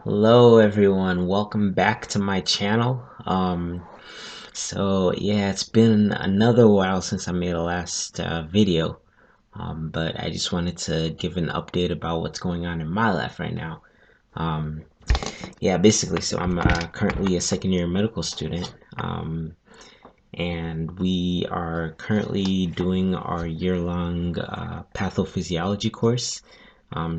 Hello everyone, welcome back to my channel. So yeah, it's been another while since I made a last video, but I just wanted to give an update about what's going on in my life right now. Um, yeah, basically, so I'm currently a second year medical student, and we are currently doing our year-long pathophysiology course.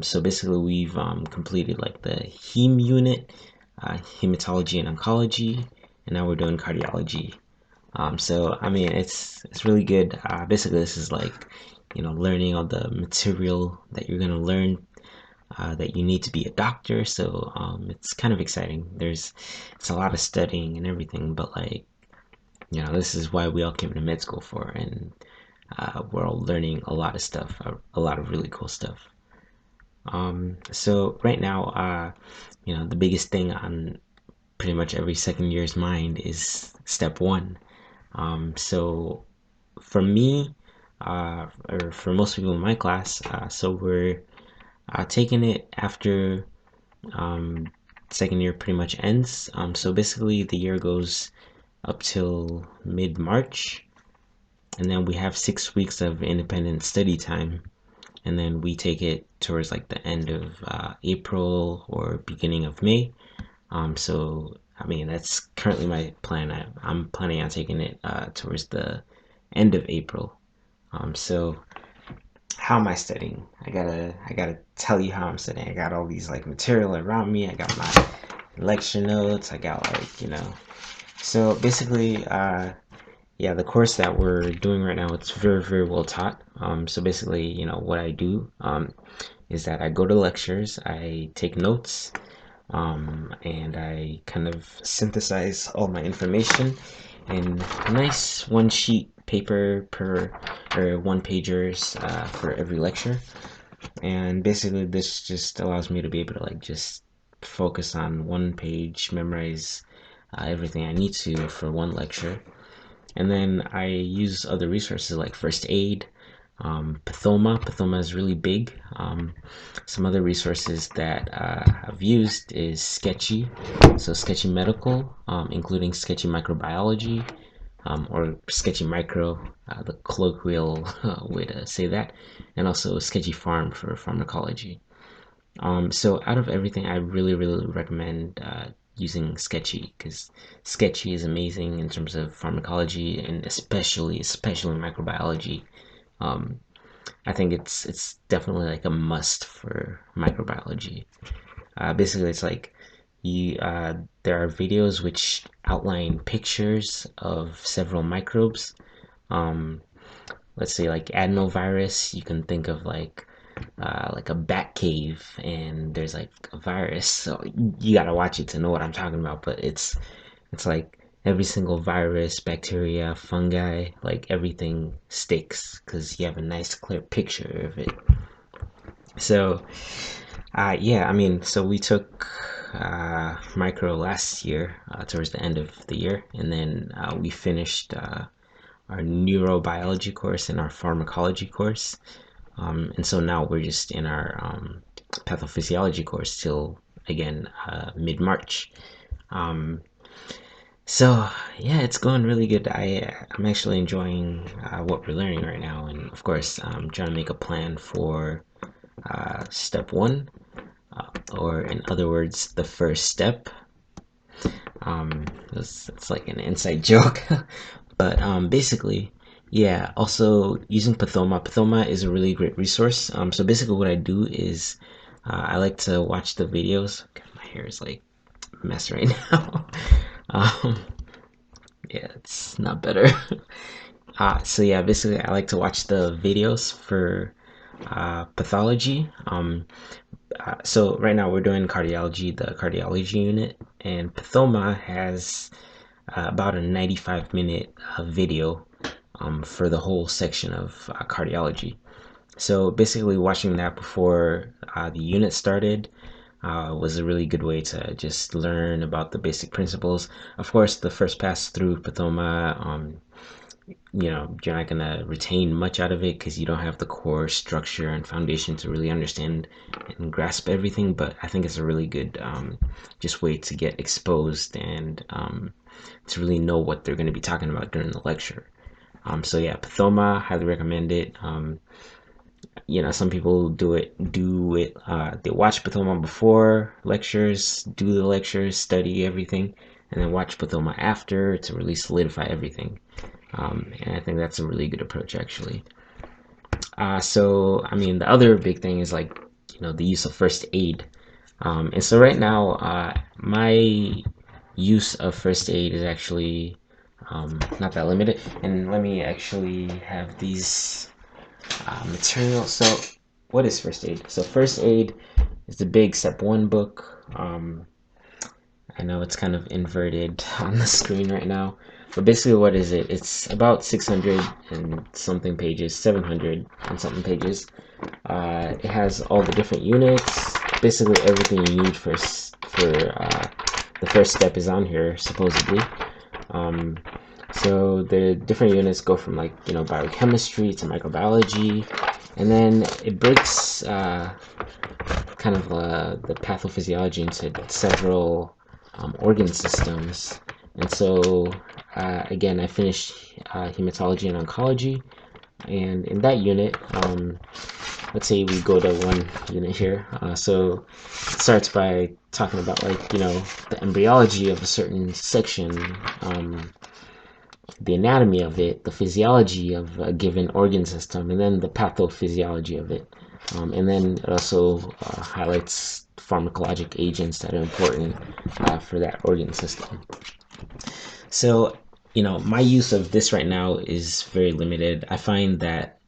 So basically, we've completed like the heme unit, hematology and oncology, and now we're doing cardiology. So I mean, it's really good. Basically, this is like learning all the material that you're gonna learn that you need to be a doctor. So it's kind of exciting. It's a lot of studying and everything, but like this is why we all came to med school for, and we're all learning a lot of stuff, a lot of really cool stuff. So right now, the biggest thing on pretty much every second year's mind is step one. So for me, or for most people in my class, so we're taking it after um, second year pretty much ends. So basically, the year goes up till mid-March, and then we have 6 weeks of independent study time, and then we take it towards like the end of April or beginning of May. So I mean that's currently my plan. I'm planning on taking it towards the end of April. So how am I studying? I gotta tell you how I'm studying. I got all these like material around me. I got my lecture notes. I got so basically yeah, the course that we're doing right now, it's very, very well taught. So basically, what I do is that I go to lectures, I take notes, and I kind of synthesize all my information in a nice one sheet paper per or one pagers for every lecture. And basically, this just allows me to be able to like just focus on one page, memorize everything I need to for one lecture, and then I use other resources like first aid, Pathoma. Pathoma is really big. Some other resources that I've used is Sketchy, so Sketchy Medical, including Sketchy Microbiology, or Sketchy Micro, the colloquial way to say that, and also Sketchy Farm for pharmacology. So out of everything, I really, really recommend using Sketchy because Sketchy is amazing in terms of pharmacology and especially microbiology. Um, I think it's definitely like a must for microbiology. Basically, it's like you there are videos which outline pictures of several microbes. Um, let's say like adenovirus, you can think of like a bat cave, and there's like a virus. So you gotta watch it to know what I'm talking about. But it's like every single virus, bacteria, fungi, like everything sticks because you have a nice clear picture of it. So yeah, I mean, so we took micro last year towards the end of the year, and then we finished our neurobiology course and our pharmacology course. And so now we're just in our pathophysiology course till again mid-March. Um, so yeah, it's going really good. I'm actually enjoying what we're learning right now, and of course, I'm trying to make a plan for step one, or in other words, the first step. It's like an inside joke, but basically, yeah. Also, using Pathoma. Pathoma is a really great resource. So basically, what I do is I like to watch the videos. God, my hair is like a mess right now. um, yeah, it's not better. So yeah, basically, I like to watch the videos for pathology. So right now we're doing cardiology, the cardiology unit, and Pathoma has about a 95-minute video for the whole section of cardiology. So basically, watching that before the unit started was a really good way to just learn about the basic principles. Of course, the first pass through Pathoma, you're not gonna retain much out of it because you don't have the core structure and foundation to really understand and grasp everything. But I think it's a really good just way to get exposed and to really know what they're going to be talking about during the lecture. So yeah, Pathoma, highly recommend it. Some people they watch Pathoma before lectures, do the lectures, study everything, and then watch Pathoma after to really solidify everything. And I think that's a really good approach, actually. So, I mean, the other big thing is like, the use of first aid. And so right now, my use of first aid is actually not that limited. And let me actually have these materials. So, what is first aid? So, first aid is the big step one book. I know it's kind of inverted on the screen right now, but basically, what is it? It's about 600 and something pages, 700 and something pages. It has all the different units. Basically, everything you need for the first step is on here, supposedly. Um, so the different units go from like biochemistry to microbiology, and then it breaks kind of the pathophysiology into several organ systems. And so, again, I finished hematology and oncology. And in that unit, let's say we go to one unit here. So it starts by talking about like, the embryology of a certain section, the anatomy of it, the physiology of a given organ system, and then the pathophysiology of it. And then it also highlights pharmacologic agents that are important for that organ system. So, my use of this right now is very limited. I find that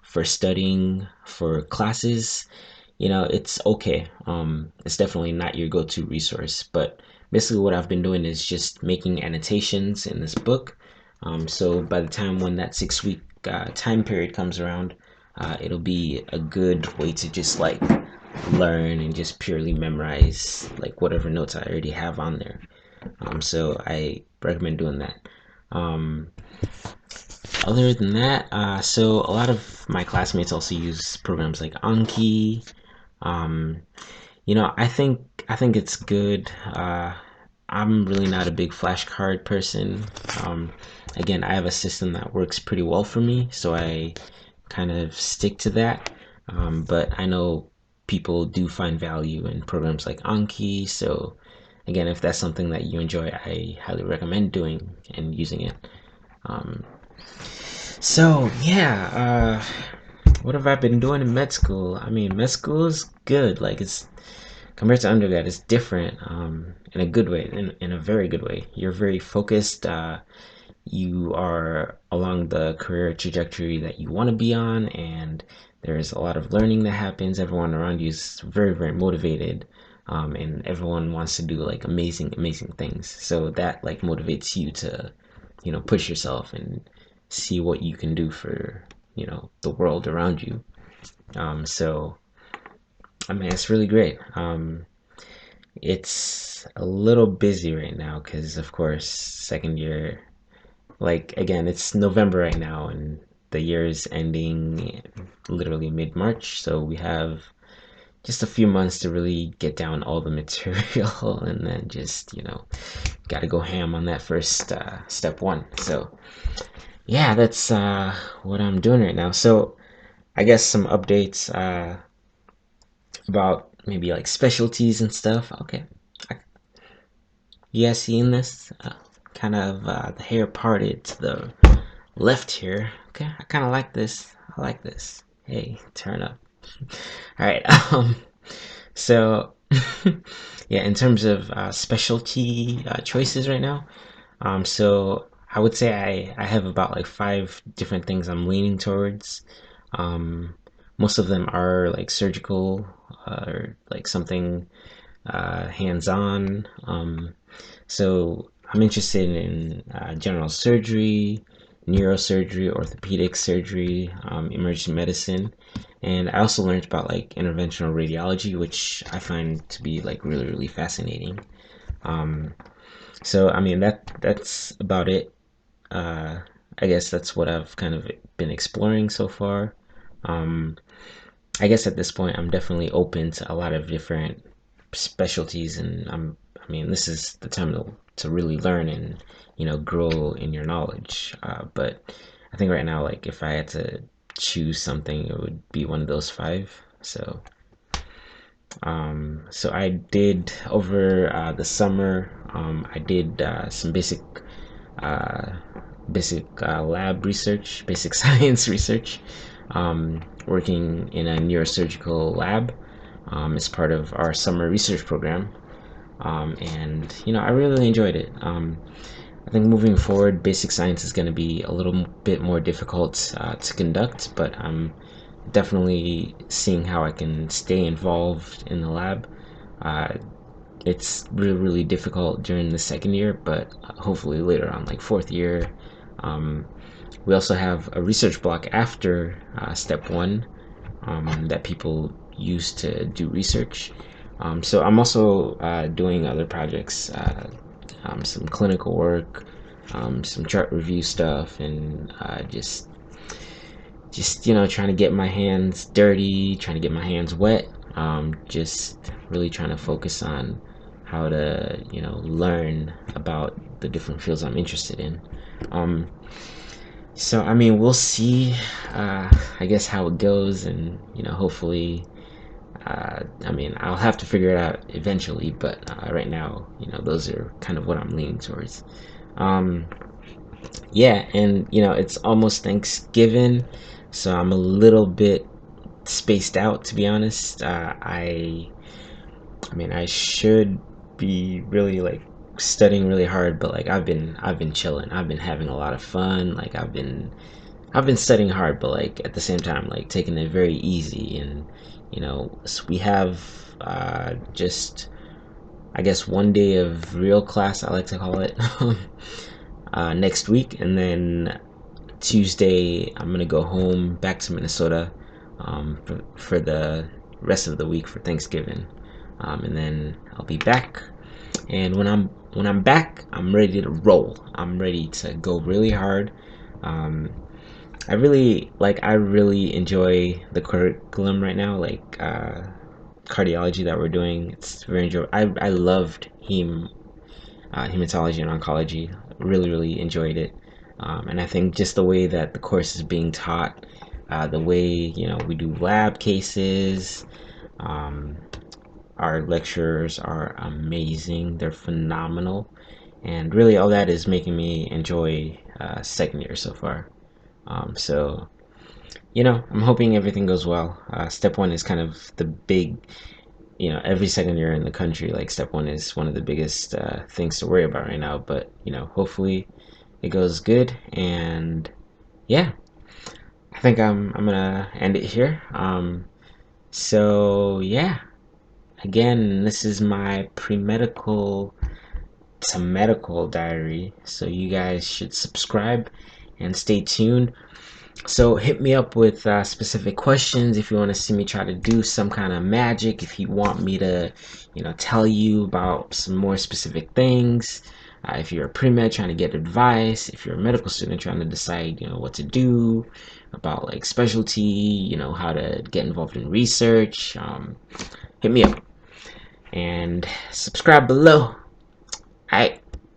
for studying for classes, it's okay. It's definitely not your go-to resource, but basically what I've been doing is just making annotations in this book. So by the time when that 6 week time period comes around, it'll be a good way to just like learn and just purely memorize like whatever notes I already have on there. So I recommend doing that. Um, Other than that, so a lot of my classmates also use programs like Anki. Um, I think it's good. I'm really not a big flashcard person. Um, Again, I have a system that works pretty well for me, so I kind of stick to that. But I know people do find value in programs like Anki, so again, if that's something that you enjoy, I highly recommend doing and using it. Um, so yeah, what have I been doing in med school? I mean, med school is good. Like it's compared to undergrad, it's different in a good way, in a very good way. You're very focused. You are along the career trajectory that you want to be on, and there's a lot of learning that happens. Everyone around you is very, very motivated, and everyone wants to do like amazing, amazing things. So that like motivates you to, push yourself and see what you can do for, the world around you. So I mean, it's really great. It's a little busy right now because, of course, second year. Like again, it's November right now, and the year is ending literally mid-March. So we have just a few months to really get down all the material, and then just got to go ham on that first step one. So yeah, that's what I'm doing right now. So I guess some updates about maybe like specialties and stuff. Okay, you guys seeing this? Kind of the hair parted to the left here. Okay, I kind of like this. I like this. Hey, turn up. All right. So yeah, in terms of specialty choices right now, so I would say I have about like five different things I'm leaning towards. Um, Most of them are like surgical or like something hands-on. So I'm interested in general surgery, neurosurgery, orthopedic surgery, emergency medicine, and I also learned about like interventional radiology, which I find to be like really, really fascinating. Um, so I mean that's about it. uh, I guess that's what I've kind of been exploring so far. Um, I guess at this point, I'm definitely open to a lot of different specialties, and I mean, this is the time to really learn and grow in your knowledge. But I think right now, like if I had to choose something, it would be one of those five. So I did over the summer. I did some uh, basic lab research, basic science research, working in a neurosurgical lab as part of our summer research program. And I really enjoyed it. I think moving forward, basic science is going to be a little bit more difficult to conduct, but I'm definitely seeing how I can stay involved in the lab. Uh, it's really, really difficult during the second year, but hopefully later on, like fourth year. Um, we also have a research block after step one that people use to do research. So I'm also doing other projects, some clinical work, some chart review stuff, and just trying to get my hands dirty, trying to get my hands wet. Just really trying to focus on how to learn about the different fields I'm interested in. Um, so I mean, we'll see. I guess how it goes, and hopefully. I mean, I'll have to figure it out eventually, but right now, those are kind of what I'm leaning towards. Um, yeah, and it's almost Thanksgiving, so I'm a little bit spaced out, to be honest. I mean, I should be really like studying really hard, but like I've been chilling. I've been having a lot of fun. Like I've been studying hard, but like at the same time, like taking it very easy. And so we have just I guess one day of real class, I like to call it, next week, and then Tuesday I'm gonna go home back to Minnesota for the rest of the week for Thanksgiving, and then I'll be back. And when I'm back, I'm ready to roll. I'm ready to go really hard. Um, I really enjoy the curriculum right now, like cardiology that we're doing. It's very enjoyable. I loved hematology and oncology. Really, really enjoyed it. And I think just the way that the course is being taught, the way we do lab cases, um, our lecturers are amazing. They're phenomenal, and really all that is making me enjoy second year so far. So I'm hoping everything goes well. Step one is kind of the big, every second year in the country, like step one is one of the biggest things to worry about right now. But hopefully it goes good. And yeah, I think I'm gonna end it here. So yeah, again, this is my pre-medical to medical diary. So you guys should subscribe and stay tuned. So hit me up with specific questions if you want to see me try to do some kind of magic. If you want me to, tell you about some more specific things. If you're a pre-med trying to get advice, if you're a medical student trying to decide, what to do about like specialty, how to get involved in research, hit me up and subscribe below. All right.